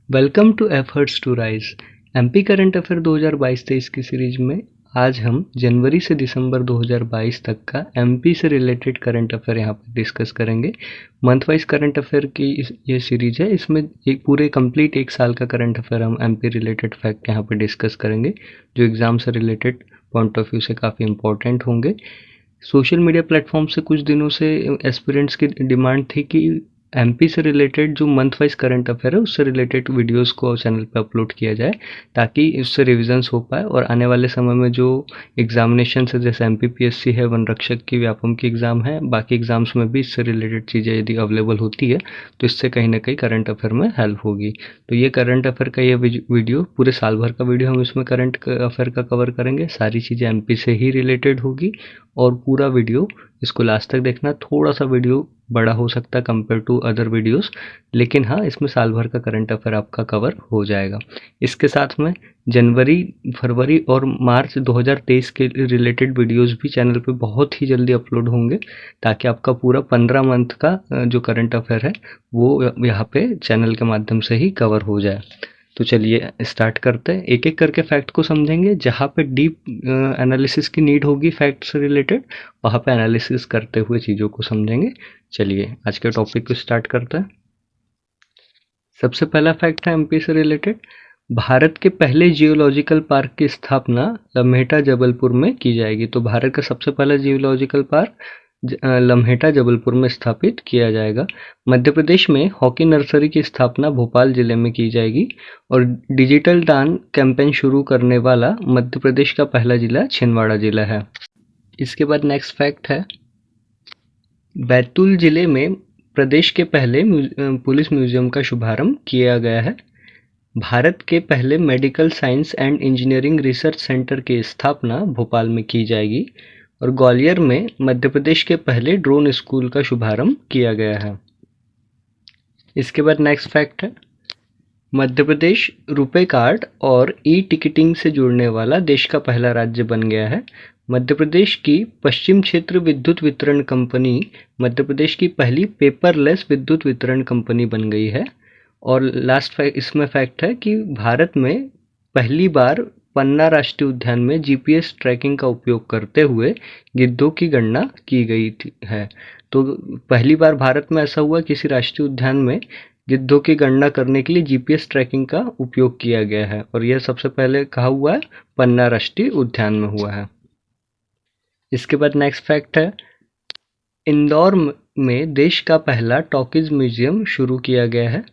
Welcome to efforts to rise. MP current affair 2022-23 की series में आज हम जनवरी से दिसंबर 2022 तक का एमपी से रिलेटेड करंट अफेयर यहाँ पर डिस्कस करेंगे। मंथ वाइज करंट अफेयर की ये सीरीज है। इसमें एक पूरे कंप्लीट एक साल का करंट अफेयर हम एमपी रिलेटेड फैक्ट यहाँ पर डिस्कस करेंगे, जो एग्ज़ाम से रिलेटेड पॉइंट ऑफ व्यू से काफ़ी इंपॉर्टेंट होंगे। सोशल मीडिया प्लेटफॉर्म से कुछ दिनों से एस्पिरेंट्स की डिमांड थी कि एमपी से रिलेटेड जो मंथ वाइज करंट अफेयर है उससे रिलेटेड वीडियोस को चैनल पे अपलोड किया जाए, ताकि इससे रिविजन्स हो पाए और आने वाले समय में जो एग्जामिनेशन है, जैसे एमपीपीएससी है, वन रक्षक की, व्यापम की एग्ज़ाम है, बाकी एग्जाम्स में भी इससे रिलेटेड चीज़ें यदि अवेलेबल होती है तो इससे कहीं ना कहीं करंट अफेयर में हेल्प होगी। तो ये करंट अफेयर का ये वीडियो पूरे साल भर का वीडियो हम इसमें करंट अफेयर का कवर करेंगे। सारी चीज़ें एमपी से ही रिलेटेड होगी और पूरा वीडियो इसको लास्ट तक देखना। थोड़ा सा वीडियो बड़ा हो सकता है कंपेयर टू अदर वीडियोस, लेकिन हाँ, इसमें साल भर का करंट अफेयर आपका कवर हो जाएगा। इसके साथ में जनवरी, फरवरी और मार्च 2023 के रिलेटेड वीडियोस भी चैनल पे बहुत ही जल्दी अपलोड होंगे, ताकि आपका पूरा 15 मंथ का जो करंट अफेयर है वो यहाँ पे चैनल के माध्यम से ही कवर हो जाए। तो चलिए स्टार्ट करते हैं, एक एक करके फैक्ट को समझेंगे। जहाँ पे डीप एनालिसिस की नीड होगी फैक्ट से रिलेटेड, वहाँ पे एनालिसिस करते हुए चीज़ों को समझेंगे। चलिए आज के टॉपिक को स्टार्ट करते हैं। सबसे पहला फैक्ट है एमपी से रिलेटेड। भारत के पहले जियोलॉजिकल पार्क की स्थापना लम्हेटा जबलपुर में की जाएगी। तो भारत का सबसे पहला जियोलॉजिकल पार्क लम्हेटा जबलपुर में स्थापित किया जाएगा। मध्य प्रदेश में हॉकी नर्सरी की स्थापना भोपाल जिले में की जाएगी और डिजिटल दान कैंपेन शुरू करने वाला मध्य प्रदेश का पहला जिला छिंदवाड़ा जिला है। इसके बाद नेक्स्ट फैक्ट है, बैतूल जिले में प्रदेश के पहले पुलिस म्यूजियम का शुभारंभ किया गया है। भारत के पहले medical science and engineering research centre की स्थापना भोपाल में की जाएगी और ग्वालियर में मध्य प्रदेश के पहले ड्रोन स्कूल का शुभारंभ किया गया है। इसके बाद नेक्स्ट फैक्ट है, मध्य प्रदेश रुपे कार्ड और ई टिकटिंग से जुड़ने वाला देश का पहला राज्य बन गया है। मध्य प्रदेश की पश्चिम क्षेत्र विद्युत वितरण कंपनी मध्य प्रदेश की पहली पेपरलेस विद्युत वितरण कंपनी बन गई है। और लास्ट इसमें फैक्ट है कि भारत में पहली बार पन्ना राष्ट्रीय उद्यान में जीपीएस ट्रैकिंग का उपयोग करते हुए गिद्धों की गणना की गई है। तो पहली बार भारत में ऐसा हुआ, किसी राष्ट्रीय उद्यान में गिद्धों की गणना करने के लिए जीपीएस ट्रैकिंग का उपयोग किया गया है और यह सबसे पहले कहाँ हुआ है? पन्ना राष्ट्रीय उद्यान में हुआ है। इसके बाद नेक्स्ट फैक्ट है, इंदौर में देश का पहला टॉकीज म्यूजियम शुरू किया गया है।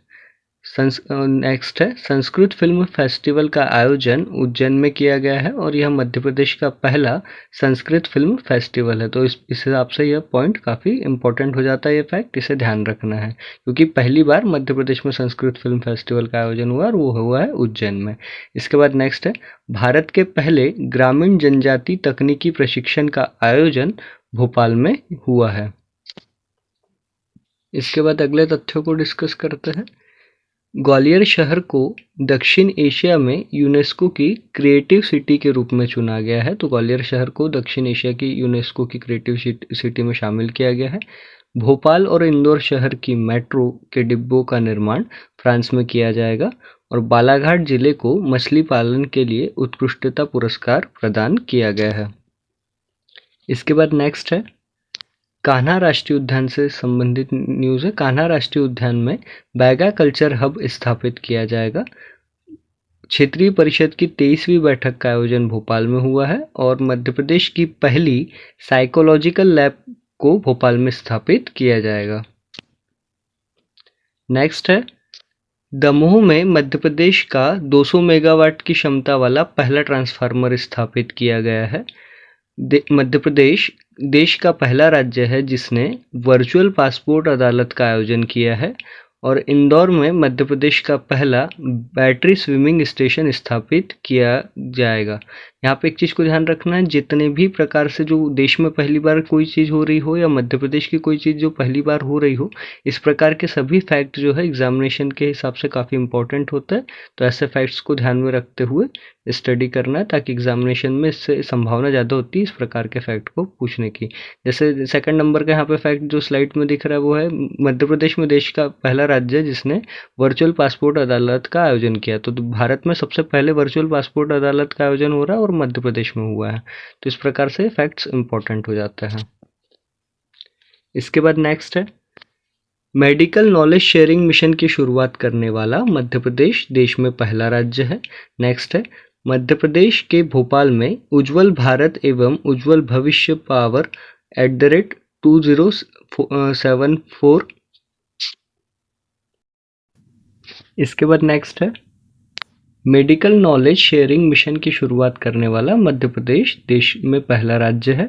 नेक्स्ट है, संस्कृत फिल्म फेस्टिवल का आयोजन उज्जैन में किया गया है और यह मध्य प्रदेश का पहला संस्कृत फिल्म फेस्टिवल है। तो इस हिसाब से यह पॉइंट काफ़ी इंपॉर्टेंट हो जाता है, ये फैक्ट, इसे ध्यान रखना है, क्योंकि पहली बार मध्य प्रदेश में संस्कृत फिल्म फेस्टिवल का आयोजन हुआ और वो हुआ है उज्जैन में। इसके बाद नेक्स्ट है, भारत के पहले ग्रामीण जनजाति तकनीकी प्रशिक्षण का आयोजन भोपाल में हुआ है। इसके बाद अगले तथ्यों को डिस्कस करते हैं। ग्वालियर शहर को दक्षिण एशिया में यूनेस्को की क्रिएटिव सिटी के रूप में चुना गया है। तो ग्वालियर शहर को दक्षिण एशिया की यूनेस्को की क्रिएटिव सिटी में शामिल किया गया है। भोपाल और इंदौर शहर की मेट्रो के डिब्बों का निर्माण फ्रांस में किया जाएगा और बालाघाट जिले को मछली पालन के लिए उत्कृष्टता पुरस्कार प्रदान किया गया है। इसके बाद नेक्स्ट है, कान्हा राष्ट्रीय उद्यान से संबंधित न्यूज़ है। कान्हा राष्ट्रीय उद्यान में बैगा कल्चर हब स्थापित किया जाएगा। क्षेत्रीय परिषद की 23वीं बैठक का आयोजन भोपाल में हुआ है और मध्य प्रदेश की पहली साइकोलॉजिकल लैब को भोपाल में स्थापित किया जाएगा। नेक्स्ट है, दमोह में मध्य प्रदेश का 200 मेगावाट की क्षमता वाला पहला ट्रांसफार्मर स्थापित किया गया है। मध्य प्रदेश देश का पहला राज्य है जिसने वर्चुअल पासपोर्ट अदालत का आयोजन किया है और इंदौर में मध्य प्रदेश का पहला बैटरी स्विमिंग स्टेशन स्थापित किया जाएगा। यहाँ पे एक चीज़ को ध्यान रखना है, जितने भी प्रकार से जो देश में पहली बार कोई चीज़ हो रही हो या मध्य प्रदेश की कोई चीज़ जो पहली बार हो रही हो, इस प्रकार के सभी फैक्ट जो है एग्जामिनेशन के हिसाब से काफ़ी इंपॉर्टेंट होता है। तो ऐसे फैक्ट्स को ध्यान में रखते हुए स्टडी करना है, ताकि एग्जामिनेशन में इससे संभावना ज़्यादा होती है इस प्रकार के फैक्ट को पूछने की। जैसे सेकंड नंबर का यहाँ पे फैक्ट जो स्लाइड में दिख रहा है वो है, मध्य प्रदेश में देश का पहला राज्य है जिसने वर्चुअल पासपोर्ट अदालत का आयोजन किया। तो भारत में सबसे पहले वर्चुअल पासपोर्ट अदालत का आयोजन हो रहा है और मध्य प्रदेश में हुआ है। तो इस प्रकार से फैक्ट्स इंपॉर्टेंट हो जाते हैं। इसके बाद नेक्स्ट है, मेडिकल नॉलेज शेयरिंग मिशन की शुरुआत करने वाला मध्य प्रदेश देश में पहला राज्य है। नेक्स्ट है, मध्य प्रदेश के भोपाल में उज्ज्वल भारत एवं उज्ज्वल भविष्य पावर @2074। इसके बाद नेक्स्ट है, मेडिकल नॉलेज शेयरिंग मिशन की शुरुआत करने वाला मध्य प्रदेश देश में पहला राज्य है।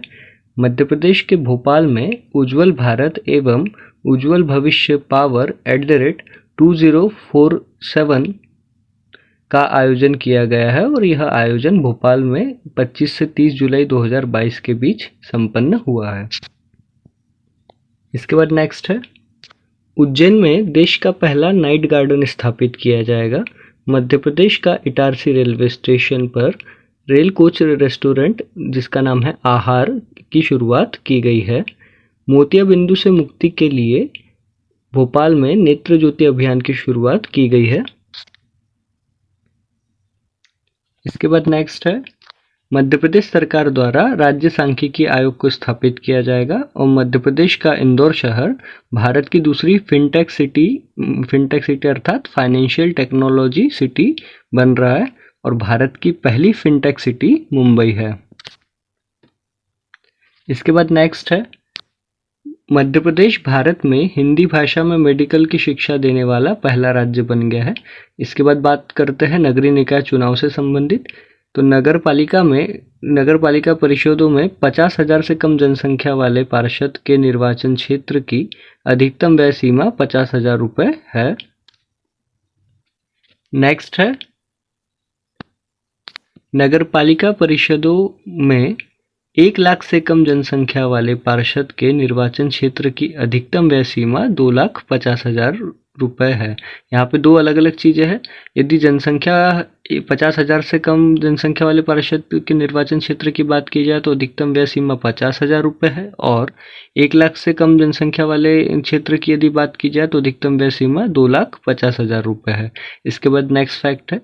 मध्य प्रदेश के भोपाल में उज्ज्वल भारत एवं उज्ज्वल भविष्य पावर @2047 का आयोजन किया गया है और यह आयोजन भोपाल में 25 से 30 जुलाई 2022 के बीच संपन्न हुआ है। इसके बाद नेक्स्ट है, उज्जैन में देश का पहला नाइट गार्डन स्थापित किया जाएगा। मध्य प्रदेश का इटारसी रेलवे स्टेशन पर रेल कोच रेस्टोरेंट जिसका नाम है आहार की शुरुआत की गई है। मोतियाबिंदु से मुक्ति के लिए भोपाल में नेत्र ज्योति अभियान की शुरुआत की गई है। इसके बाद नेक्स्ट है, मध्य प्रदेश सरकार द्वारा राज्य सांख्यिकी आयोग को स्थापित किया जाएगा और मध्य प्रदेश का इंदौर शहर भारत की दूसरी फिनटेक सिटी अर्थात फाइनेंशियल टेक्नोलॉजी सिटी बन रहा है और भारत की पहली फिनटेक सिटी मुंबई है। इसके बाद नेक्स्ट है, मध्य प्रदेश भारत में हिंदी भाषा में मेडिकल की शिक्षा देने वाला पहला राज्य बन गया है। इसके बाद बात करते हैं नगरीय निकाय चुनाव से संबंधित। तो नगर पालिका परिषदों में 50,000 से कम जनसंख्या वाले पार्षद के निर्वाचन क्षेत्र की अधिकतम व्यय सीमा 50,000 रुपये है। नेक्स्ट है, नगर पालिका परिषदों में 1 लाख से कम जनसंख्या वाले पार्षद के निर्वाचन क्षेत्र की अधिकतम व्यय सीमा 2,50,000 रुपये है। यहाँ पे दो अलग अलग चीज़ें हैं। यदि जनसंख्या 50,000 से कम जनसंख्या वाले पार्षद के निर्वाचन क्षेत्र की बात की जाए तो अधिकतम व्यय सीमा 50,000 रुपये है, और 1 लाख से कम जनसंख्या वाले क्षेत्र की यदि बात की जाए तो अधिकतम व्यय सीमा 2,50,000 रुपये है। इसके बाद नेक्स्ट फैक्ट है,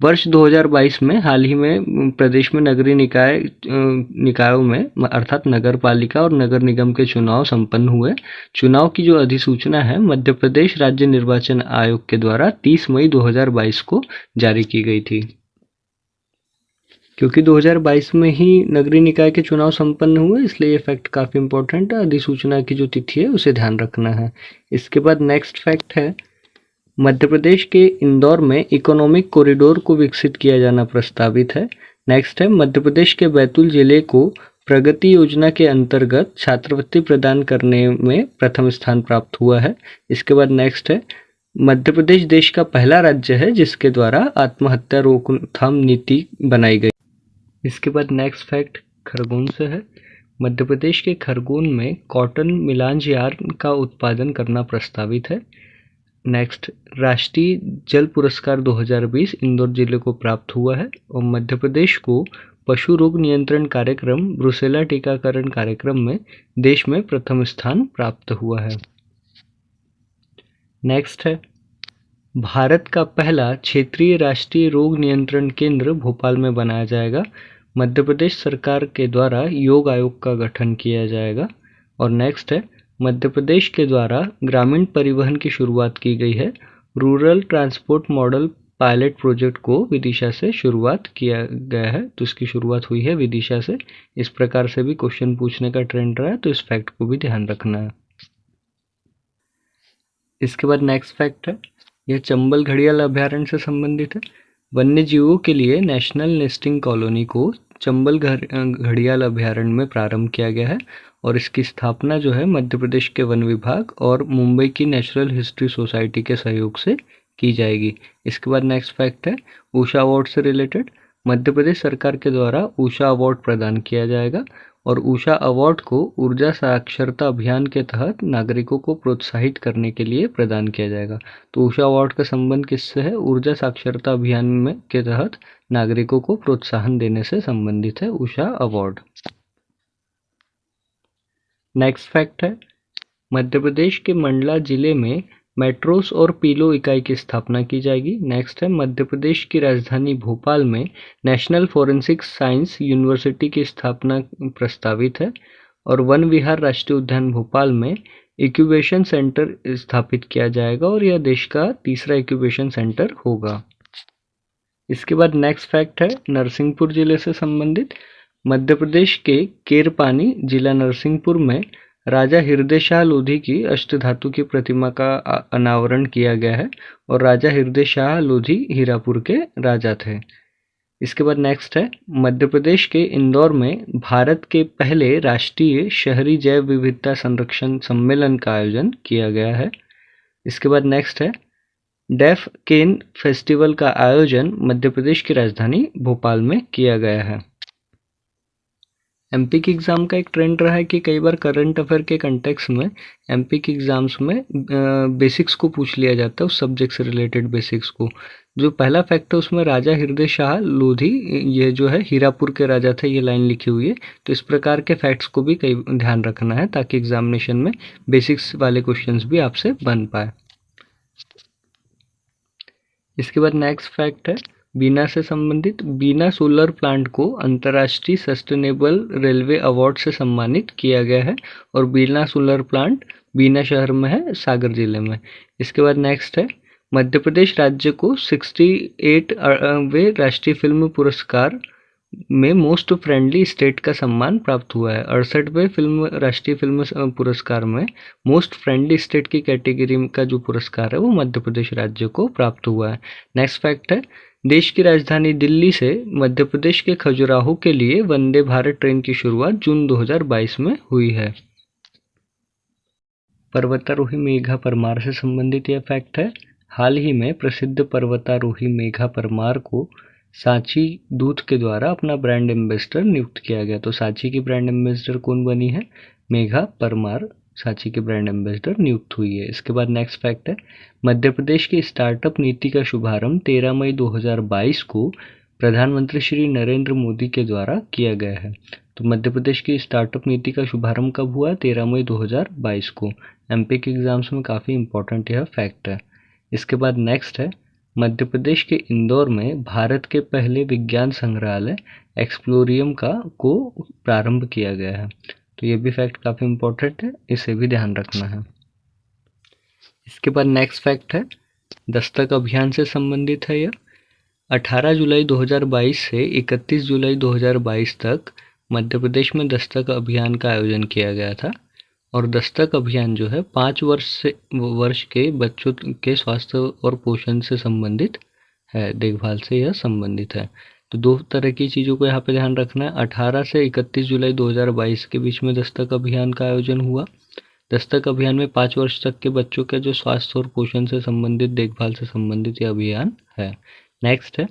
वर्ष 2022 में हाल ही में प्रदेश में नगरीय निकायों में अर्थात नगर पालिका और नगर निगम के चुनाव संपन्न हुए। चुनाव की जो अधिसूचना है मध्य प्रदेश राज्य निर्वाचन आयोग के द्वारा 30 मई 2022 को जारी की गई थी। क्योंकि 2022 में ही नगरीय निकाय के चुनाव संपन्न हुए, इसलिए ये फैक्ट काफ़ी इंपॉर्टेंट है। अधिसूचना की जो तिथि है उसे ध्यान रखना है। इसके बाद नेक्स्ट फैक्ट है, मध्य प्रदेश के इंदौर में इकोनॉमिक कॉरिडोर को विकसित किया जाना प्रस्तावित है। नेक्स्ट है, मध्य प्रदेश के बैतूल जिले को प्रगति योजना के अंतर्गत छात्रवृत्ति प्रदान करने में प्रथम स्थान प्राप्त हुआ है। इसके बाद नेक्स्ट है, मध्य प्रदेश देश का पहला राज्य है जिसके द्वारा आत्महत्या रोकथाम नीति बनाई गई। इसके बाद नेक्स्ट फैक्ट खरगोन से है। मध्य प्रदेश के खरगोन में कॉटन मिलांज यार्न का उत्पादन करना प्रस्तावित है। नेक्स्ट, राष्ट्रीय जल पुरस्कार 2020 इंदौर जिले को प्राप्त हुआ है और मध्य प्रदेश को पशु रोग नियंत्रण कार्यक्रम ब्रुसेला टीकाकरण कार्यक्रम में देश में प्रथम स्थान प्राप्त हुआ है। नेक्स्ट है, भारत का पहला क्षेत्रीय राष्ट्रीय रोग नियंत्रण केंद्र भोपाल में बनाया जाएगा। मध्य प्रदेश सरकार के द्वारा योग आयोग का गठन किया जाएगा। और नेक्स्ट है, मध्य प्रदेश के द्वारा ग्रामीण परिवहन की शुरुआत की गई है। Rural transport model pilot project को विदिशा से शुरुआत किया गया है, तो इसकी शुरुआत हुई है विदिशा से। इस प्रकार से भी क्वेश्चन पूछने का ट्रेंड रहा है, तो इस फैक्ट को भी ध्यान रखना है। इसके बाद नेक्स्ट फैक्ट है, यह चंबल घड़ियाल अभ्यारण्य से संबंधित है। वन्य जीवों के लिए नेशनल नेस्टिंग कॉलोनी को चंबल घड़ियाल अभ्यारण्य में प्रारंभ किया गया है और इसकी स्थापना जो है मध्य प्रदेश के वन विभाग और मुंबई की नेचुरल हिस्ट्री सोसाइटी के सहयोग से की जाएगी। इसके बाद नेक्स्ट फैक्ट है, ऊषा अवार्ड से रिलेटेड। मध्य प्रदेश सरकार के द्वारा ऊषा अवार्ड प्रदान किया जाएगा और ऊषा अवार्ड को ऊर्जा साक्षरता अभियान के तहत नागरिकों को प्रोत्साहित करने के लिए प्रदान किया जाएगा। तो ऊषा अवार्ड का संबंध किससे है? ऊर्जा साक्षरता अभियान में के तहत नागरिकों को प्रोत्साहन देने से संबंधित है ऊषा अवार्ड। नेक्स्ट फैक्ट है, मध्य प्रदेश के मंडला जिले में मेट्रोस और पीलो इकाई की स्थापना की जाएगी। नेक्स्ट है, मध्य प्रदेश की राजधानी भोपाल में नेशनल फोरेंसिक साइंस यूनिवर्सिटी की स्थापना प्रस्तावित है और वन विहार राष्ट्रीय उद्यान भोपाल में इंक्यूबेशन सेंटर स्थापित किया जाएगा और यह देश का तीसरा इंक्यूबेशन सेंटर होगा। इसके बाद नेक्स्ट फैक्ट है नरसिंहपुर जिले से संबंधित। मध्य प्रदेश के केरपानी जिला नरसिंहपुर में राजा हृदय शाह लोधी की अष्टधातु की प्रतिमा का अनावरण किया गया है और राजा हृदय शाह लोधी हीरापुर के राजा थे। इसके बाद नेक्स्ट है, मध्य प्रदेश के इंदौर में भारत के पहले राष्ट्रीय शहरी जैव विविधता संरक्षण सम्मेलन का आयोजन किया गया है। इसके बाद नेक्स्ट है, डेफ केन फेस्टिवल का आयोजन मध्य प्रदेश की राजधानी भोपाल में किया गया है। एमपी के एग्ज़ाम का एक ट्रेंड रहा है कि कई बार करंट अफेयर के कंटेक्स्ट में एमपी के एग्ज़ाम्स में बेसिक्स को पूछ लिया जाता है, उस सब्जेक्ट से रिलेटेड बेसिक्स को। जो पहला फैक्ट है उसमें राजा हृदय शाह लोधी ये जो है हीरापुर के राजा थे, ये लाइन लिखी हुई है। तो इस प्रकार के फैक्ट्स को भी कई ध्यान रखना है ताकि एग्जामिनेशन में बेसिक्स वाले क्वेश्चंस भी आपसे बन पाए। इसके बाद नेक्स्ट फैक्ट है बीना से संबंधित। बीना सोलर प्लांट को अंतर्राष्ट्रीय सस्टेनेबल रेलवे अवार्ड से सम्मानित किया गया है और बीना सोलर प्लांट बीना शहर में है, सागर जिले में। इसके बाद नेक्स्ट है, मध्य प्रदेश राज्य को 68वें राष्ट्रीय फिल्म पुरस्कार में मोस्ट फ्रेंडली स्टेट का सम्मान प्राप्त हुआ है। 68वें राष्ट्रीय फिल्म पुरस्कार में मोस्ट फ्रेंडली स्टेट की कैटेगरी का जो पुरस्कार है वो मध्य प्रदेश राज्य को प्राप्त हुआ है। नेक्स्ट फैक्ट है, देश की राजधानी दिल्ली से मध्य प्रदेश के खजुराहो के लिए वंदे भारत ट्रेन की शुरुआत जून 2022 में हुई है। पर्वतारोही मेघा परमार से संबंधित यह फैक्ट है। हाल ही में प्रसिद्ध पर्वतारोही मेघा परमार को सांची दूत के द्वारा अपना ब्रांड एम्बेसडर नियुक्त किया गया। तो सांची की ब्रांड एम्बेसडर कौन बनी है? मेघा परमार सांची के ब्रांड एम्बेसडर नियुक्त हुई है। इसके बाद नेक्स्ट फैक्ट है, मध्य प्रदेश की स्टार्टअप नीति का शुभारंभ 13 मई 2022 को प्रधानमंत्री श्री नरेंद्र मोदी के द्वारा किया गया है। तो मध्य प्रदेश की स्टार्टअप नीति का शुभारंभ कब हुआ? 13 मई 2022 को। एमपी के एग्जाम्स में काफ़ी इंपॉर्टेंट यह फैक्ट है। इसके बाद नेक्स्ट है, मध्य प्रदेश के इंदौर में भारत के पहले विज्ञान संग्रहालय एक्सप्लोरियम को प्रारंभ किया गया है। तो ये भी फैक्ट काफ़ी इंपॉर्टेंट है, इसे भी ध्यान रखना है। इसके बाद नेक्स्ट फैक्ट है, दस्तक अभियान से संबंधित है यह। 18 जुलाई 2022 से 31 जुलाई 2022 तक मध्य प्रदेश में दस्तक अभियान का आयोजन किया गया था और दस्तक अभियान जो है 5 वर्ष के बच्चों के स्वास्थ्य और पोषण से संबंधित है, देखभाल से यह संबंधित है। तो दो तरह की चीज़ों को यहाँ पे ध्यान रखना है। 18 से 31 जुलाई 2022 के बीच में दस्तक अभियान का आयोजन हुआ। दस्तक अभियान में 5 वर्ष तक के बच्चों के जो स्वास्थ्य और पोषण से संबंधित, देखभाल से संबंधित यह अभियान है। नेक्स्ट है,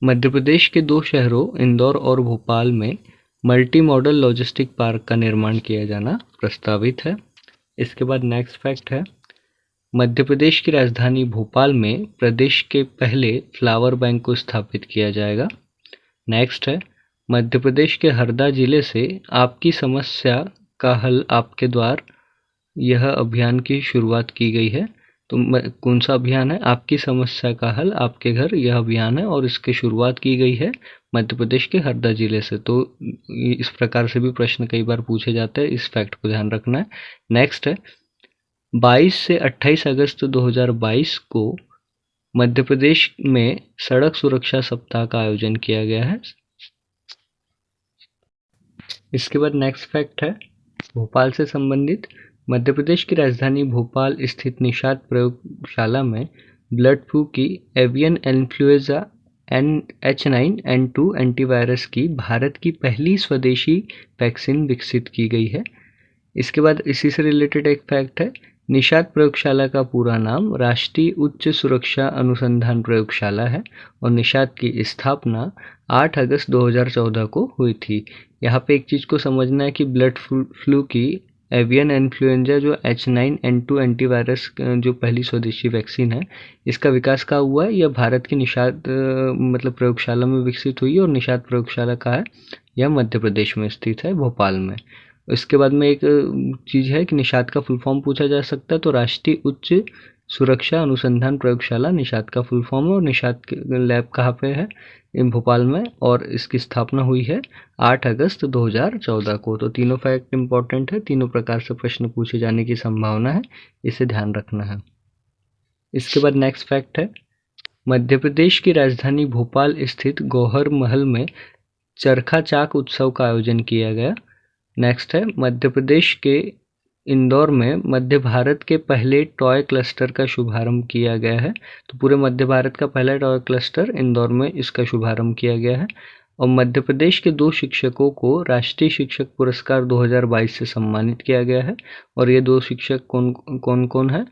मध्य प्रदेश के 2 शहरों इंदौर और भोपाल में मल्टी मॉडल लॉजिस्टिक पार्क का निर्माण किया जाना प्रस्तावित है। इसके बाद नेक्स्ट फैक्ट है, मध्य प्रदेश की राजधानी भोपाल में प्रदेश के पहले फ्लावर बैंक को स्थापित किया जाएगा। नेक्स्ट है, मध्य प्रदेश के हरदा जिले से आपकी समस्या का हल आपके द्वार यह अभियान की शुरुआत की गई है। तो कौन सा अभियान है? आपकी समस्या का हल आपके घर, यह अभियान है और इसकी शुरुआत की गई है मध्य प्रदेश के हरदा जिले से। तो इस प्रकार से भी प्रश्न कई बार पूछे जाते हैं, इस फैक्ट को ध्यान रखना है। नेक्स्ट है, 22 से 28 अगस्त 2022 को मध्य प्रदेश में सड़क सुरक्षा सप्ताह का आयोजन किया गया है। इसके बाद नेक्स्ट फैक्ट है, भोपाल से संबंधित। मध्य प्रदेश की राजधानी भोपाल स्थित निषाद प्रयोगशाला में ब्लड फ्लू की एवियन इन्फ्लुएंजा H9N2 एंटीवायरस की भारत की पहली स्वदेशी वैक्सीन विकसित की गई है। इसके बाद इसी से रिलेटेड एक फैक्ट है, निषाद प्रयोगशाला का पूरा नाम राष्ट्रीय उच्च सुरक्षा अनुसंधान प्रयोगशाला है और निषाद की स्थापना 8 अगस्त 2014 को हुई थी। यहाँ पे एक चीज़ को समझना है कि ब्लड फ्लू की एवियन इन्फ्लुएंजा जो H9N2 एंटीवायरस जो पहली स्वदेशी वैक्सीन है, इसका विकास कहाँ हुआ है? यह भारत की निषाद मतलब प्रयोगशाला में विकसित हुई है और निषाद प्रयोगशाला कहाँ है? यह मध्य प्रदेश में स्थित है, भोपाल में। इसके बाद में एक चीज़ है कि निषाद का फुल फॉर्म पूछा जा सकता है, तो राष्ट्रीय उच्च सुरक्षा अनुसंधान प्रयोगशाला निषाद का फुल फॉर्म है और निषाद लैब कहाँ पे है? भोपाल में, और इसकी स्थापना हुई है 8 अगस्त 2014 को। तो तीनों फैक्ट इंपॉर्टेंट है, तीनों प्रकार से प्रश्न पूछे जाने की संभावना है, इसे ध्यान रखना है। इसके बाद नेक्स्ट फैक्ट है, मध्य प्रदेश की राजधानी भोपाल स्थित गौहर महल में चरखा चाक उत्सव का आयोजन किया गया। नेक्स्ट है, मध्य प्रदेश के इंदौर में मध्य भारत के पहले टॉय क्लस्टर का शुभारंभ किया गया है। तो पूरे मध्य भारत का पहला टॉय क्लस्टर इंदौर में इसका शुभारंभ किया गया है। और मध्य प्रदेश के 2 शिक्षकों को राष्ट्रीय शिक्षक पुरस्कार 2022 से सम्मानित किया गया है। और ये 2 शिक्षक कौन कौन है?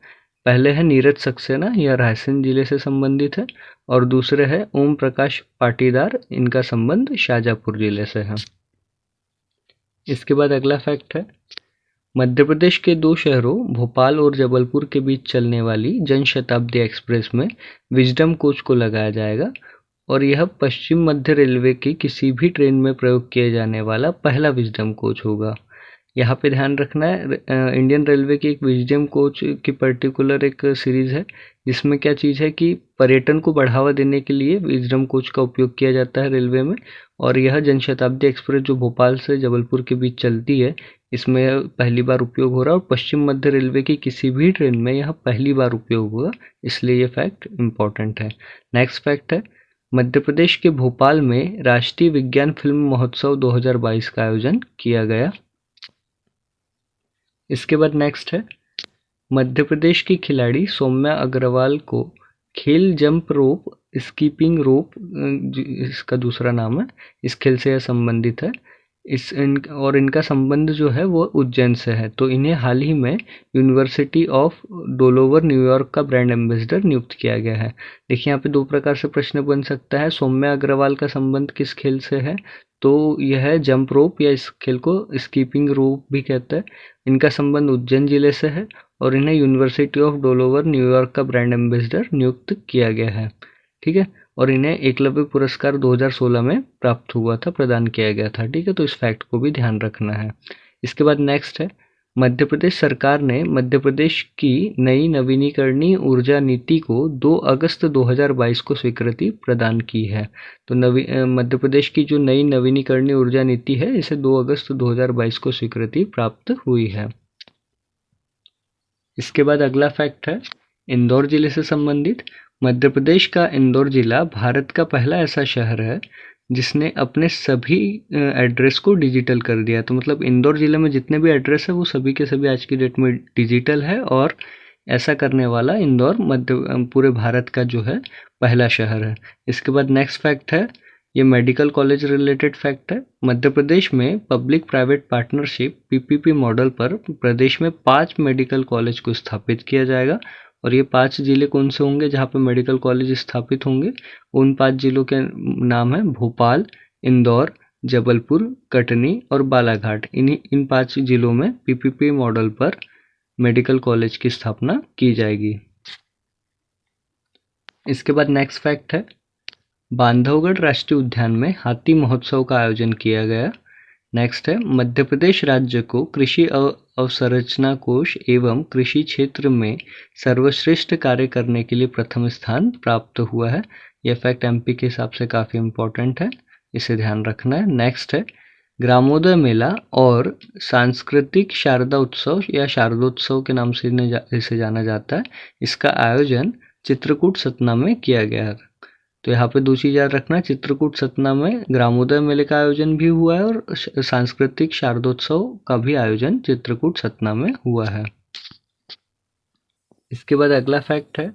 पहले है नीरज सक्सेना, यह रायसेन जिले से संबंधित है, और दूसरे है ओम प्रकाश पाटीदार, इनका संबंध शाजापुर जिले से है। इसके बाद अगला फैक्ट है, मध्य प्रदेश के 2 शहरों भोपाल और जबलपुर के बीच चलने वाली जनशताब्दी एक्सप्रेस में विजडम कोच को लगाया जाएगा और यह पश्चिम मध्य रेलवे की किसी भी ट्रेन में प्रयोग किया जाने वाला पहला विजडम कोच होगा। यहाँ पे ध्यान रखना है, इंडियन रेलवे की एक विजडम कोच की पर्टिकुलर एक सीरीज़ है जिसमें क्या चीज़ है कि पर्यटन को बढ़ावा देने के लिए विजडम कोच का उपयोग किया जाता है रेलवे में। और यह जनशताब्दी एक्सप्रेस जो भोपाल से जबलपुर के बीच चलती है, इसमें पहली बार उपयोग हो रहा है और पश्चिम मध्य रेलवे की किसी भी ट्रेन में यह पहली बार उपयोग हुआ, इसलिए यह फैक्ट इम्पॉर्टेंट है। नेक्स्ट फैक्ट है, मध्य प्रदेश के भोपाल में राष्ट्रीय विज्ञान फिल्म महोत्सव 2022 का आयोजन किया गया। इसके बाद नेक्स्ट है, मध्य प्रदेश की खिलाड़ी सौम्या अग्रवाल को खेल जंप रोप स्कीपिंग रोप इसका दूसरा नाम है, इस खेल से यह संबंधित है। और इनका संबंध जो है वो उज्जैन से है। तो इन्हें हाल ही में यूनिवर्सिटी ऑफ डेलावेयर न्यूयॉर्क का ब्रांड एम्बेसडर नियुक्त किया गया है। देखिए यहाँ पे 2 प्रकार से प्रश्न बन सकता है, सौम्या अग्रवाल का संबंध किस खेल से है? तो यह है जंप रोप, या इस खेल को स्कीपिंग रोप भी कहते हैं। इनका संबंध उज्जैन जिले से है और इन्हें यूनिवर्सिटी ऑफ डेलावेयर न्यूयॉर्क का ब्रांड एम्बेसडर नियुक्त किया गया है। ठीक है, और इन्हें एकलव्य पुरस्कार 2016 में प्राप्त हुआ था, प्रदान किया गया था। ठीक है, तो इस फैक्ट को भी ध्यान रखना है। इसके बाद नेक्स्ट है, मध्य प्रदेश सरकार ने मध्य प्रदेश की नई नवीनीकरणीय ऊर्जा नीति को 2 अगस्त 2022 को स्वीकृति प्रदान की है। तो मध्य प्रदेश की जो नई नवीनीकरणीय ऊर्जा नीति है, इसे 2 अगस्त 2022 को स्वीकृति प्राप्त हुई है। इसके बाद अगला फैक्ट है, इंदौर जिले से संबंधित। मध्य प्रदेश का इंदौर जिला भारत का पहला ऐसा शहर है जिसने अपने सभी एड्रेस को डिजिटल कर दिया। तो मतलब इंदौर जिले में जितने भी एड्रेस है वो सभी के सभी आज की डेट में डिजिटल है, और ऐसा करने वाला इंदौर पूरे भारत का जो है पहला शहर है। इसके बाद नेक्स्ट फैक्ट है, ये मेडिकल कॉलेज रिलेटेड फैक्ट है। मध्य प्रदेश में public private partnership PPP model पर प्रदेश में 5 मेडिकल कॉलेज को स्थापित किया जाएगा। और ये 5 जिले कौन से होंगे जहाँ पे मेडिकल कॉलेज स्थापित होंगे? उन 5 जिलों के नाम है भोपाल, इंदौर, जबलपुर, कटनी और बालाघाट। इन 5 जिलों में PPP मॉडल पर मेडिकल कॉलेज की स्थापना की जाएगी। इसके बाद नेक्स्ट फैक्ट है, बांधवगढ़ राष्ट्रीय उद्यान में हाथी महोत्सव का आयोजन किया गया। नेक्स्ट है, मध्य प्रदेश राज्य को कृषि अवसंरचना कोष एवं कृषि क्षेत्र में सर्वश्रेष्ठ कार्य करने के लिए प्रथम स्थान प्राप्त हुआ है। यह फैक्ट MP के हिसाब से काफ़ी इम्पोर्टेंट है, इसे ध्यान रखना है। नेक्स्ट है, ग्रामोदय मेला और सांस्कृतिक शारदा उत्सव या शारदोत्सव के नाम से इसे जाना जाता है, इसका आयोजन चित्रकूट सतना में किया गया है। तो यहाँ पे 2 चीज़ याद रखना, चित्रकूट सतना में ग्रामोदय मेले का आयोजन भी हुआ है और सांस्कृतिक शारदोत्सव का भी आयोजन चित्रकूट सतना में हुआ है। इसके बाद अगला फैक्ट है,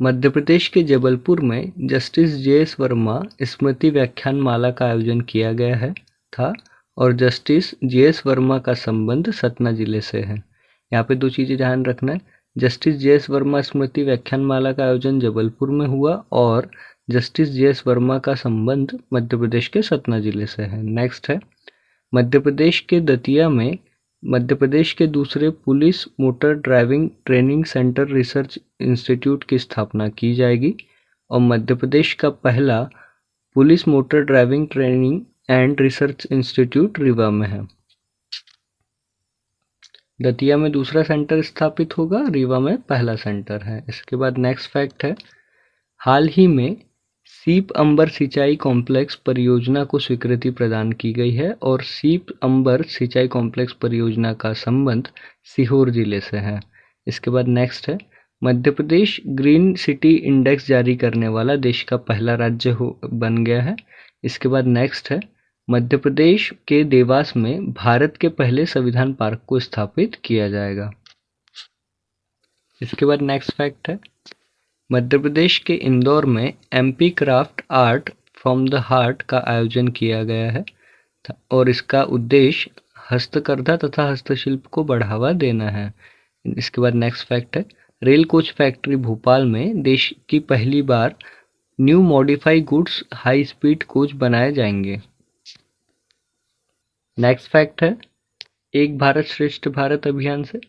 मध्य प्रदेश के जबलपुर में जस्टिस JS वर्मा स्मृति व्याख्यान माला का आयोजन किया गया था और जस्टिस JS वर्मा का संबंध सतना जिले से है। यहाँ पे 2 चीज़ें ध्यान रखना है। Justice JS. वर्मा स्मृति व्याख्यानमाला का आयोजन जबलपुर में हुआ और जस्टिस जे.एस. वर्मा का संबंध मध्य प्रदेश के सतना जिले से है। नेक्स्ट है, मध्य प्रदेश के दतिया में मध्य प्रदेश के दूसरे police motor driving training centre research institute की स्थापना की जाएगी और मध्य प्रदेश का पहला police motor driving training and research institute Rewa में है। दतिया में दूसरा सेंटर स्थापित होगा, रीवा में पहला सेंटर है। इसके बाद नेक्स्ट फैक्ट है, हाल ही में सीप अंबर सिंचाई कॉम्प्लेक्स परियोजना को स्वीकृति प्रदान की गई है और सीप अंबर सिंचाई कॉम्प्लेक्स परियोजना का संबंध सीहोर जिले से है। इसके बाद नेक्स्ट है, Madhya Pradesh green city index जारी करने वाला देश का पहला राज्य बन गया है। इसके बाद नेक्स्ट है, मध्य प्रदेश के देवास में भारत के पहले संविधान पार्क को स्थापित किया जाएगा। इसके बाद नेक्स्ट फैक्ट है, मध्य प्रदेश के इंदौर में MP craft art from the heart का आयोजन किया गया है और इसका उद्देश्य हस्तकरघा तथा हस्तशिल्प को बढ़ावा देना है। इसके बाद नेक्स्ट फैक्ट है, रेल कोच फैक्ट्री भोपाल में देश की पहली बार new modify goods high speed coach बनाए जाएंगे। नेक्स्ट फैक्ट है, एक भारत श्रेष्ठ भारत अभियान से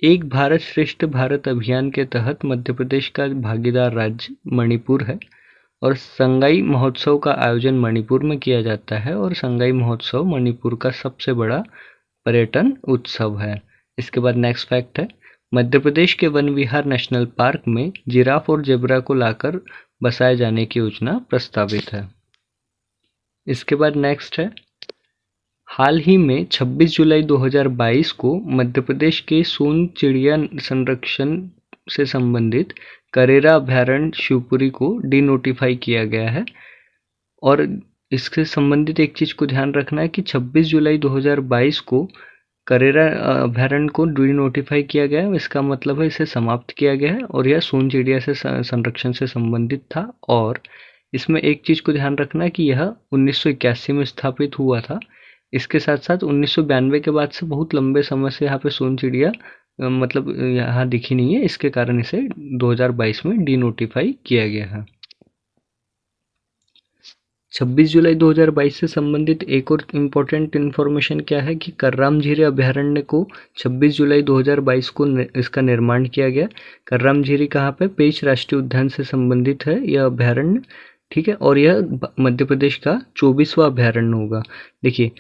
एक भारत श्रेष्ठ भारत अभियान के तहत मध्य प्रदेश का भागीदार राज्य मणिपुर है और संगाई महोत्सव का आयोजन मणिपुर में किया जाता है और संगाई महोत्सव मणिपुर का सबसे बड़ा पर्यटन उत्सव है। इसके बाद नेक्स्ट फैक्ट है, मध्य प्रदेश के वन विहार नेशनल पार्क में जिराफ और जेब्रा को लाकर बसाए जाने की योजना प्रस्तावित है। इसके बाद नेक्स्ट है, हाल ही में 26 जुलाई 2022 को मध्य प्रदेश के सोन चिड़िया संरक्षण से संबंधित करेरा अभयारण्य शिवपुरी को डिनोटिफाई किया गया है और इससे संबंधित एक चीज़ को ध्यान रखना है कि 26 जुलाई 2022 को करेरा अभयारण्य को डिनोटिफाई किया गया है। इसका मतलब है इसे समाप्त किया गया है और यह सोन चिड़िया से संरक्षण से संबंधित था और इसमें एक चीज़ को ध्यान रखना है कि यह 1981 में स्थापित हुआ था। इसके साथ साथ 1992 के बाद से बहुत लंबे समय से यहाँ पे सोन चिड़िया मतलब यहाँ दिखी नहीं है, इसके कारण इसे 2022 में डिनोटिफाई किया गया है। 26 जुलाई 2022 से संबंधित एक और इम्पोर्टेंट इन्फॉर्मेशन क्या है कि कर्राम झीरी अभयारण्य को 26 जुलाई 2022 को इसका निर्माण किया गया। कर्राम झीरी कहाँ पे, पेंच राष्ट्रीय उद्यान से संबंधित है यह अभयारण्य, ठीक है, और यह मध्य प्रदेश का 24वां अभयारण्य होगा। देखिए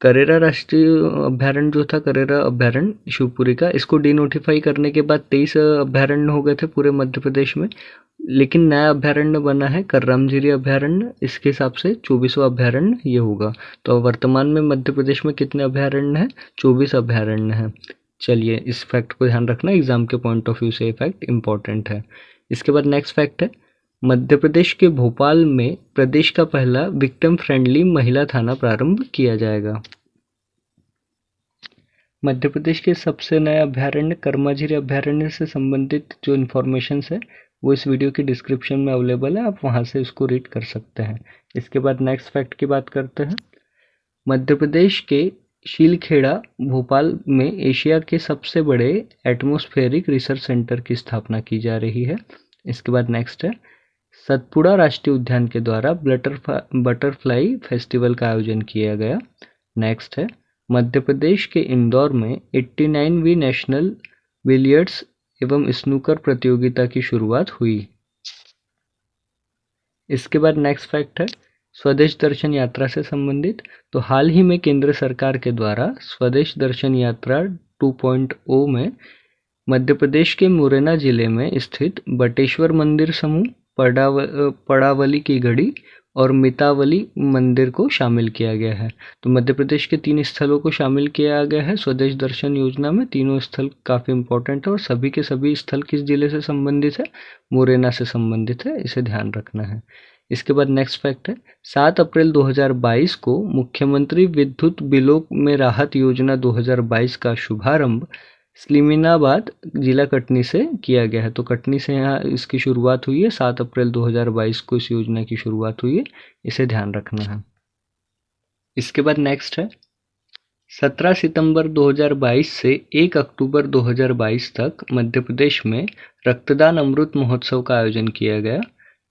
करेरा राष्ट्रीय अभयारण्य जो था, करेरा अभयारण्य शिवपुरी का, इसको डिनोटिफाई करने के बाद 23 अभयारण्य हो गए थे पूरे मध्य प्रदेश में, लेकिन नया अभयारण्य बना है कर्राम झीरी अभयारण्य, इसके हिसाब से 24वां अभयारण्य ये होगा। तो वर्तमान में मध्य प्रदेश में कितने अभयारण्य हैं? 24 अभयारण्य हैं। चलिए इस फैक्ट को ध्यान रखना, एग्जाम के पॉइंट ऑफ व्यू से ये फैक्ट इंपॉर्टेंट है। इसके बाद नेक्स्ट फैक्ट है, मध्य प्रदेश के भोपाल में प्रदेश का पहला विक्टिम फ्रेंडली महिला थाना प्रारंभ किया जाएगा। मध्य प्रदेश के सबसे नया अभयारण्य कर्माझीरी अभयारण्य से संबंधित जो इन्फॉर्मेशन है वो इस वीडियो की डिस्क्रिप्शन में अवेलेबल है, आप वहां से इसको रीड कर सकते हैं। इसके बाद नेक्स्ट फैक्ट की बात करते हैं। मध्य प्रदेश के शीलखेड़ा भोपाल में एशिया के सबसे बड़े एटमॉस्फेरिक रिसर्च सेंटर की स्थापना की जा रही है। इसके बाद नेक्स्ट है, सतपुड़ा राष्ट्रीय उद्यान के द्वारा बटरफ्लाई फेस्टिवल का आयोजन किया गया। नेक्स्ट है, मध्य प्रदेश के इंदौर में 89वीं नेशनल बिलियर्ड्स एवं स्नूकर प्रतियोगिता की शुरुआत हुई। इसके बाद नेक्स्ट फैक्ट है, स्वदेश दर्शन यात्रा से संबंधित। तो हाल ही में केंद्र सरकार के द्वारा स्वदेश दर्शन यात्रा 2.0 में मध्य प्रदेश के मुरैना जिले में स्थित बटेश्वर मंदिर समूह, पड़ावली की गढ़ी और मितावली मंदिर को शामिल किया गया है। तो मध्य प्रदेश के 3 स्थलों को शामिल किया गया है स्वदेश दर्शन योजना में। तीनों स्थल काफ़ी इंपॉर्टेंट है और सभी के सभी स्थल किस जिले से संबंधित है? मुरैना से संबंधित है, इसे ध्यान रखना है। इसके बाद नेक्स्ट फैक्ट है, 7 अप्रैल 2022 को मुख्यमंत्री विद्युत बिलों में राहत योजना 2022 का शुभारंभ स्लिमिनाबाद जिला कटनी से किया गया है। तो कटनी से यहाँ इसकी शुरुआत हुई है, 7 अप्रैल 2022 को इस योजना की शुरुआत हुई है, इसे ध्यान रखना है। इसके बाद नेक्स्ट है, 17 सितंबर 2022 से 1 अक्टूबर 2022 तक मध्य प्रदेश में रक्तदान अमृत महोत्सव का आयोजन किया गया।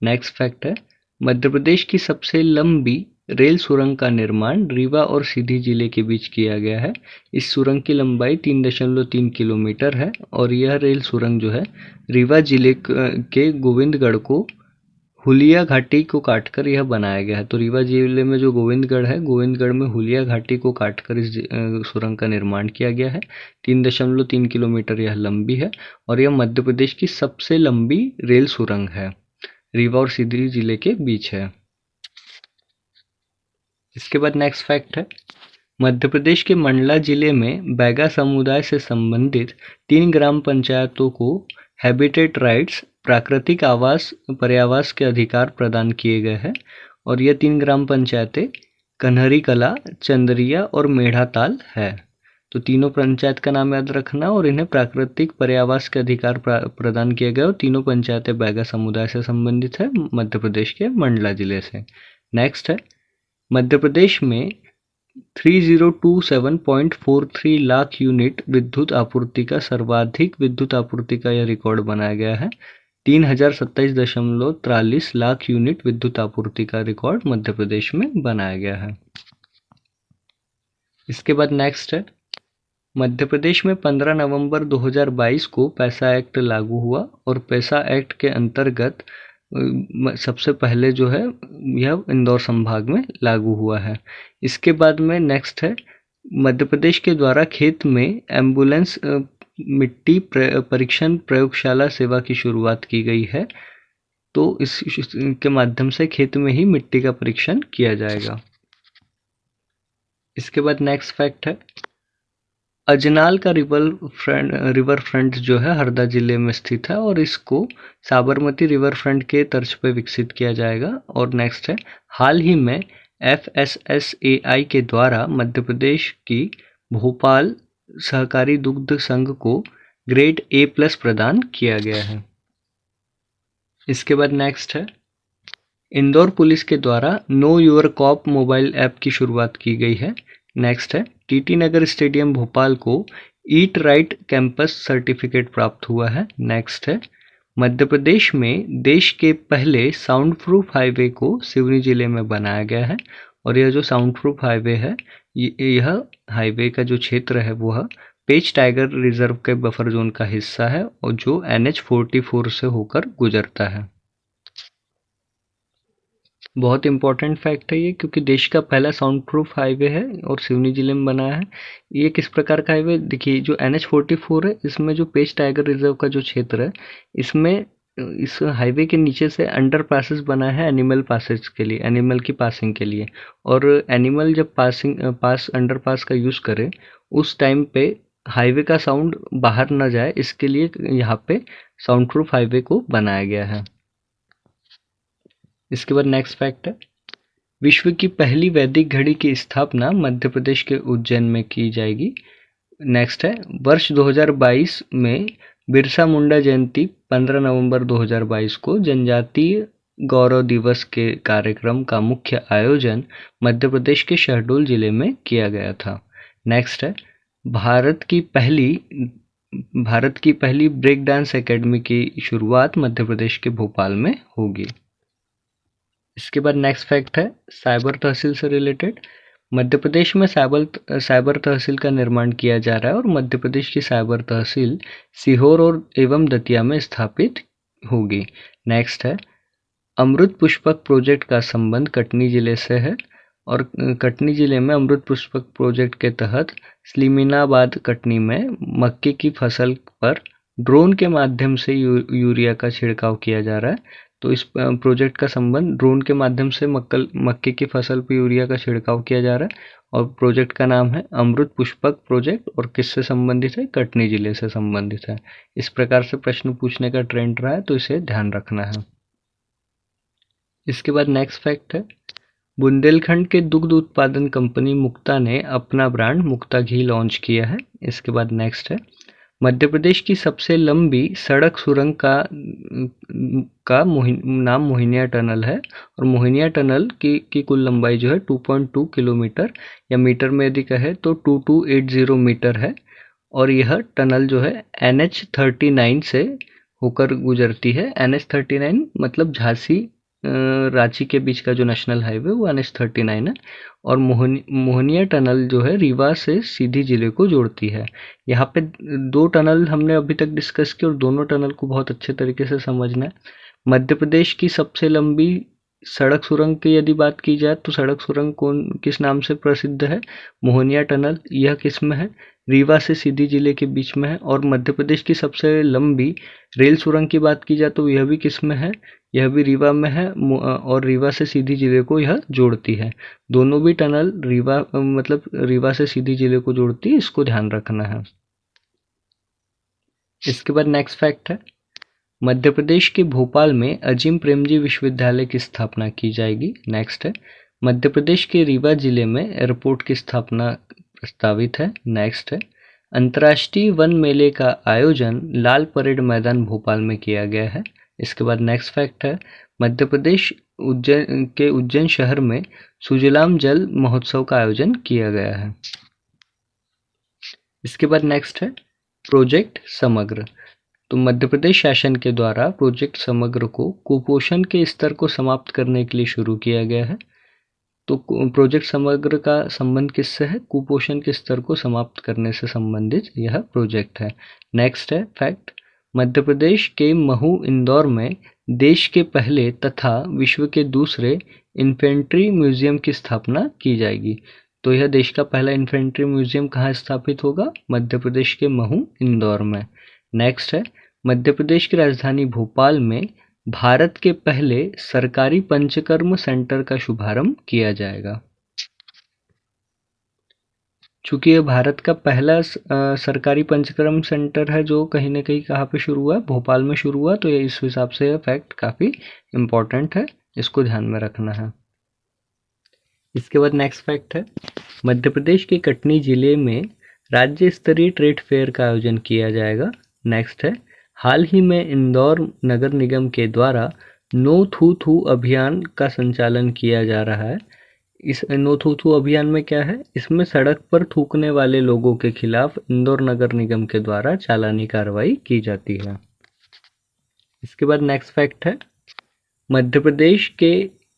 नेक्स्ट फैक्ट है, मध्य प्रदेश की सबसे लंबी रेल सुरंग का निर्माण रीवा और सीधी जिले के बीच किया गया है। इस सुरंग की लंबाई 3.3 किलोमीटर है और यह रेल सुरंग जो है रीवा जिले के गोविंदगढ़ को हुलिया घाटी को काटकर यह बनाया गया है। तो रीवा जिले में जो गोविंदगढ़ है, गोविंदगढ़ में हुलिया घाटी को काटकर इस सुरंग का निर्माण किया गया है। 3.3 किलोमीटर यह लंबी है और यह मध्य प्रदेश की सबसे लंबी रेल सुरंग है। रीवा और सीधी जिले के बीच है। इसके बाद नेक्स्ट फैक्ट है, मध्य प्रदेश के मंडला जिले में बैगा समुदाय से संबंधित 3 ग्राम पंचायतों को हैबिटेट राइट्स प्राकृतिक आवास पर्यावास के अधिकार प्रदान किए गए हैं और यह 3 ग्राम पंचायतें कन्हरी कला, चंदरिया और मेढ़ाताल है। तो तीनों पंचायत का नाम याद रखना और इन्हें प्राकृतिक पर्यावास के अधिकार प्रदान किए गए और तीनों पंचायतें बैगा समुदाय से संबंधित है, मध्य प्रदेश के मंडला जिले से। नेक्स्ट है, मध्य प्रदेश में 3027.43 लाख यूनिट विद्युत आपूर्ति का सर्वाधिक विद्युत आपूर्ति का यह रिकॉर्ड बनाया गया है। 3027.43 लाख यूनिट विद्युत आपूर्ति का रिकॉर्ड मध्य प्रदेश में बनाया गया है। इसके बाद नेक्स्ट है, मध्य प्रदेश में 15 नवंबर 2022 को पैसा एक्ट लागू हुआ और पैसा एक्ट के अंतर्गत सबसे पहले जो है यह इंदौर संभाग में लागू हुआ है। इसके बाद में नेक्स्ट है, मध्य प्रदेश के द्वारा खेत में एम्बुलेंस मिट्टी परीक्षण प्रयोगशाला सेवा की शुरुआत की गई है। तो इसके माध्यम से खेत में ही मिट्टी का परीक्षण किया जाएगा। इसके बाद नेक्स्ट फैक्ट है, अजनाल का रिवर फ्रंट जो है हरदा जिले में स्थित है और इसको साबरमती रिवर फ्रंट के तर्ज पे विकसित किया जाएगा। और नेक्स्ट है, हाल ही में FSSAI के द्वारा मध्य प्रदेश की भोपाल सहकारी दुग्ध संघ को ग्रेड A+ प्रदान किया गया है। इसके बाद नेक्स्ट है, इंदौर पुलिस के द्वारा know your cop mobile app की शुरुआत की गई है। नेक्स्ट है, TT नगर स्टेडियम भोपाल को ईट राइट कैंपस सर्टिफिकेट प्राप्त हुआ है। नेक्स्ट है, मध्य प्रदेश में देश के पहले साउंड प्रूफ हाईवे को सिवनी जिले में बनाया गया है और यह जो साउंड प्रूफ हाईवे है, यह हाईवे का जो क्षेत्र है वह पेच टाइगर रिजर्व के बफर जोन का हिस्सा है और जो NH44 से होकर गुजरता है। बहुत इंपॉर्टेंट फैक्ट है ये, क्योंकि देश का पहला साउंड प्रूफ हाईवे है और सिवनी जिले में बना है। ये किस प्रकार का हाईवे, देखिए जो NH44 है इसमें जो पेच टाइगर रिजर्व का जो क्षेत्र है इसमें इस हाईवे के नीचे से अंडर पासेस बना है एनिमल पासेज के लिए, एनिमल की पासिंग के लिए। और एनिमल जब अंडर पास का यूज़ करे उस टाइम पे हाईवे का साउंड बाहर ना जाए, इसके लिए यहाँ पे साउंड प्रूफ हाईवे को बनाया गया है। इसके बाद नेक्स्ट फैक्ट है, विश्व की पहली वैदिक घड़ी की स्थापना मध्य प्रदेश के उज्जैन में की जाएगी। नेक्स्ट है, वर्ष 2022 में बिरसा मुंडा जयंती 15 नवंबर 2022 को जनजातीय गौरव दिवस के कार्यक्रम का मुख्य आयोजन मध्य प्रदेश के शहडोल जिले में किया गया था। नेक्स्ट है, भारत की पहली ब्रेक डांस एकेडमी की शुरुआत मध्य प्रदेश के भोपाल में होगी। इसके बाद नेक्स्ट फैक्ट है, साइबर तहसील से रिलेटेड। मध्य प्रदेश में साइबर तहसील का निर्माण किया जा रहा है और मध्य प्रदेश की साइबर तहसील सीहोर और एवं दतिया में स्थापित होगी। नेक्स्ट है, अमृत पुष्पक प्रोजेक्ट का संबंध कटनी जिले से है और कटनी जिले में अमृत पुष्पक प्रोजेक्ट के तहत स्लीमिनाबाद कटनी में मक्के की फसल पर ड्रोन के माध्यम से यूरिया का छिड़काव किया जा रहा है। तो इस प्रोजेक्ट का संबंध ड्रोन के माध्यम से मक्के की फसल पर यूरिया का छिड़काव किया जा रहा है और प्रोजेक्ट का नाम है अमृत पुष्पक प्रोजेक्ट और किससे संबंधित है, कटनी जिले से संबंधित है। इस प्रकार से प्रश्न पूछने का ट्रेंड रहा है तो इसे ध्यान रखना है। इसके बाद नेक्स्ट फैक्ट है, बुंदेलखंड के दुग्ध उत्पादन कंपनी मुक्ता ने अपना ब्रांड मुक्ता घी लॉन्च किया है। इसके बाद नेक्स्ट है, मध्य प्रदेश की सबसे लंबी सड़क सुरंग नाम मोहिनिया टनल है और मोहिनिया टनल की कुल लंबाई जो है 2.2 किलोमीटर या मीटर में यदि कहे तो 2280 मीटर है और यह टनल जो है NH39 से होकर गुजरती है। NH39 मतलब झांसी रांची के बीच का जो नेशनल हाईवे वो NH39 है और मोहनिया टनल जो है रीवा से सीधी जिले को जोड़ती है। यहाँ पे दो टनल हमने अभी तक डिस्कस की और दोनों टनल को बहुत अच्छे तरीके से समझना है। मध्य प्रदेश की सबसे लंबी सड़क सुरंग की यदि बात की जाए तो सड़क सुरंग किस नाम से प्रसिद्ध है? मोहनिया टनल। यह किस में है? रीवा से सीधी जिले के बीच में है। और मध्य प्रदेश की सबसे लंबी रेल सुरंग की बात की जाए तो यह भी किस में है? यह भी रीवा में है और रीवा से सीधी जिले को यह जोड़ती है। दोनों भी टनल रीवा से सीधी जिले को जोड़ती है, इसको ध्यान रखना है। इसके बाद नेक्स्ट फैक्ट है, मध्य प्रदेश के भोपाल में अजीम प्रेमजी विश्वविद्यालय की स्थापना की जाएगी। नेक्स्ट है, मध्य प्रदेश के रीवा जिले में एयरपोर्ट की स्थापना प्रस्तावित है। नेक्स्ट है, अंतर्राष्ट्रीय वन मेले का आयोजन लाल परेड मैदान भोपाल में किया गया है। इसके बाद नेक्स्ट फैक्ट है, मध्य प्रदेश उज्जैन शहर में सुजलाम जल महोत्सव का आयोजन किया गया है। इसके बाद नेक्स्ट है प्रोजेक्ट समग्र। तो मध्य प्रदेश शासन के द्वारा प्रोजेक्ट समग्र को कुपोषण के स्तर को समाप्त करने के लिए शुरू किया गया है। तो प्रोजेक्ट समग्र का संबंध किससे है? कुपोषण के स्तर को समाप्त करने से संबंधित यह प्रोजेक्ट है। नेक्स्ट है फैक्ट, मध्य प्रदेश के महू इंदौर में देश के पहले तथा विश्व के दूसरे इन्फेंट्री म्यूजियम की स्थापना की जाएगी। तो यह देश का पहला इन्फेंट्री म्यूजियम कहाँ स्थापित होगा? मध्य प्रदेश के महू इंदौर में। नेक्स्ट है, मध्य प्रदेश की राजधानी भोपाल में भारत के पहले सरकारी पंचकर्म सेंटर का शुभारंभ किया जाएगा। चूंकि यह भारत का पहला सरकारी पंचकर्म सेंटर है जो कहीं ना कहीं कहाँ पे शुरू हुआ? भोपाल में शुरू हुआ। तो ये इस हिसाब से यह फैक्ट काफ़ी इम्पोर्टेंट है, इसको ध्यान में रखना है। इसके बाद नेक्स्ट फैक्ट है, मध्य प्रदेश के कटनी जिले में राज्य स्तरीय ट्रेड फेयर का आयोजन किया जाएगा। नेक्स्ट है, हाल ही में इंदौर नगर निगम के द्वारा नो थू थू अभियान का संचालन किया जा रहा है। इस नो थू थू अभियान में क्या है? इसमें सड़क पर थूकने वाले लोगों के खिलाफ इंदौर नगर निगम के द्वारा चालानी कार्रवाई की जाती है। इसके बाद नेक्स्ट फैक्ट है, मध्य प्रदेश के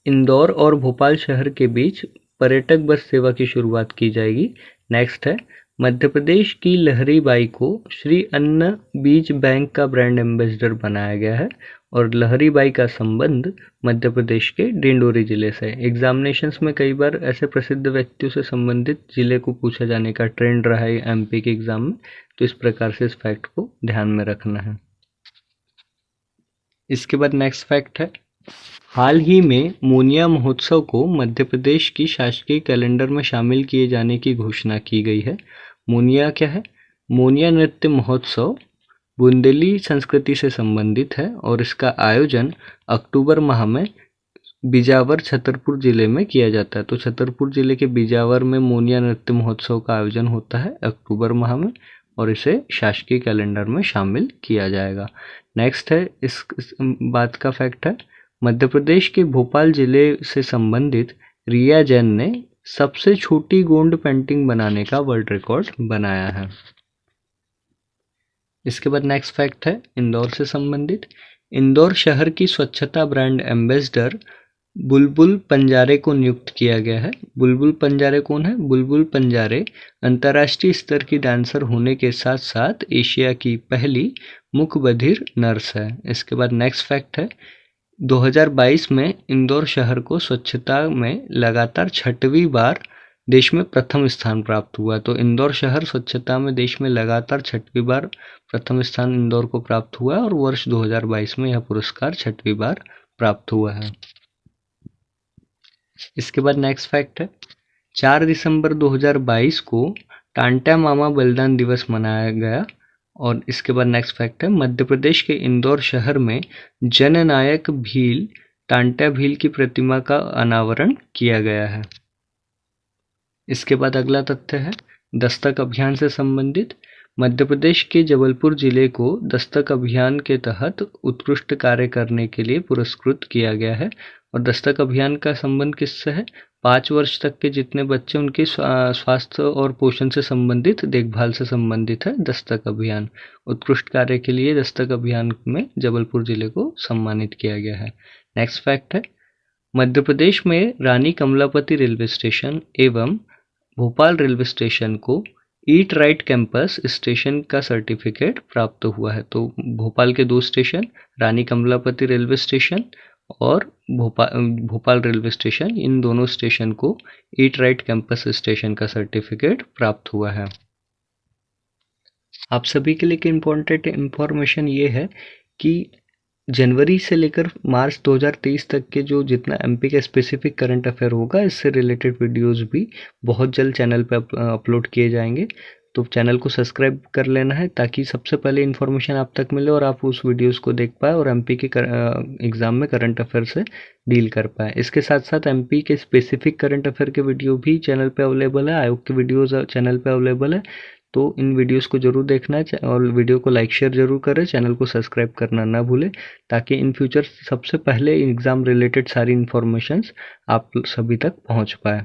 इंदौर और भोपाल शहर के बीच पर्यटक बस सेवा की शुरुआत की जाएगी। नेक्स्ट है, मध्य प्रदेश की लहरी बाई को श्री अन्न बीज बैंक का ब्रांड एम्बेसडर बनाया गया है और लहरी बाई का संबंध मध्य प्रदेश के डिंडोरी जिले से। एग्जामिनेशंस में कई बार ऐसे प्रसिद्ध व्यक्तियों से संबंधित जिले को पूछा जाने का ट्रेंड रहा है एमपी के एग्जाम में, तो इस प्रकार से इस फैक्ट को ध्यान में रखना है। इसके बाद नेक्स्ट फैक्ट है, हाल ही में मोनिया महोत्सव को मध्य प्रदेश की शासकीय कैलेंडर में शामिल किए जाने की घोषणा की गई है। मोनिया क्या है? मोनिया नृत्य महोत्सव बुंदेली संस्कृति से संबंधित है और इसका आयोजन अक्टूबर माह में बिजावर छतरपुर जिले में किया जाता है। तो छतरपुर जिले के बिजावर में मोनिया नृत्य महोत्सव का आयोजन होता है अक्टूबर माह में और इसे शासकीय कैलेंडर में शामिल किया जाएगा। नेक्स्ट है, इस बात का फैक्ट है, मध्य प्रदेश के भोपाल जिले से संबंधित रिया जैन ने सबसे छोटी गोंड पेंटिंग बनाने का वर्ल्ड रिकॉर्ड बनाया है। इसके बाद नेक्स्ट फैक्ट है, इंदौर से संबंधित, इंदौर शहर की स्वच्छता ब्रांड एम्बेसडर बुलबुल पंजारे को नियुक्त किया गया है। बुलबुल पंजारे कौन है? बुलबुल पंजारे अंतर्राष्ट्रीय स्तर की डांसर होने के साथ साथ एशिया की पहली मुख बधिर नर्स है। इसके बाद नेक्स्ट फैक्ट है, 2022 में इंदौर शहर को स्वच्छता में लगातार 6वीं बार देश में प्रथम स्थान प्राप्त हुआ। तो इंदौर शहर स्वच्छता में देश में लगातार 6वीं बार प्रथम स्थान इंदौर को प्राप्त हुआ और वर्ष 2022 में यह पुरस्कार 6वीं बार प्राप्त हुआ है। इसके बाद नेक्स्ट फैक्ट है, 4 दिसंबर 2022 को टांटा मामा बलिदान दिवस मनाया गया। और इसके बाद नेक्स्ट फैक्ट है, मध्य प्रदेश के इंदौर शहर में जननायक भील टांटा भील की प्रतिमा का अनावरण किया गया है। इसके बाद अगला तथ्य है, दस्तक अभियान से संबंधित, मध्य प्रदेश के जबलपुर जिले को दस्तक अभियान के तहत उत्कृष्ट कार्य करने के लिए पुरस्कृत किया गया है। और दस्तक अभियान का संबंध किससे है? 5 वर्ष तक के जितने बच्चे उनके स्वास्थ्य और पोषण से संबंधित, देखभाल से संबंधित है दस्तक अभियान। उत्कृष्ट कार्य के लिए दस्तक अभियान में जबलपुर जिले को सम्मानित किया गया है। नेक्स्ट फैक्ट है, मध्य प्रदेश में रानी कमलापति रेलवे स्टेशन एवं भोपाल रेलवे स्टेशन को ईट राइट कैंपस स्टेशन का सर्टिफिकेट प्राप्त हुआ है। तो भोपाल के 2 स्टेशन, रानी कमलापति रेलवे स्टेशन और भोपाल रेलवे स्टेशन, इन दोनों स्टेशन को ईट राइट कैंपस स्टेशन का सर्टिफिकेट प्राप्त हुआ है। आप सभी के लिए इम्पोर्टेंट इंफॉर्मेशन ये है कि जनवरी से लेकर मार्च 2023 तक के जो जितना एमपी का स्पेसिफिक करंट अफेयर होगा, इससे रिलेटेड वीडियोस भी बहुत जल्द चैनल पे अपलोड किए जाएंगे। तो चैनल को सब्सक्राइब कर लेना है ताकि सबसे पहले इन्फॉर्मेशन आप तक मिले और आप उस वीडियोस को देख पाए और एमपी के एग्ज़ाम में करंट अफेयर से डील कर पाए। इसके साथ साथ एमपी के स्पेसिफिक करंट अफेयर के वीडियो भी चैनल पे अवेलेबल है, आयोग के वीडियोज़ चैनल पे अवेलेबल है। तो इन वीडियोस को जरूर देखना है और वीडियो को लाइक शेयर जरूर करें, चैनल को सब्सक्राइब करना ना भूलें ताकि इन फ्यूचर सबसे पहले एग्ज़ाम रिलेटेड सारी इन्फॉर्मेशंस आप सभी तक पहुंच पाए।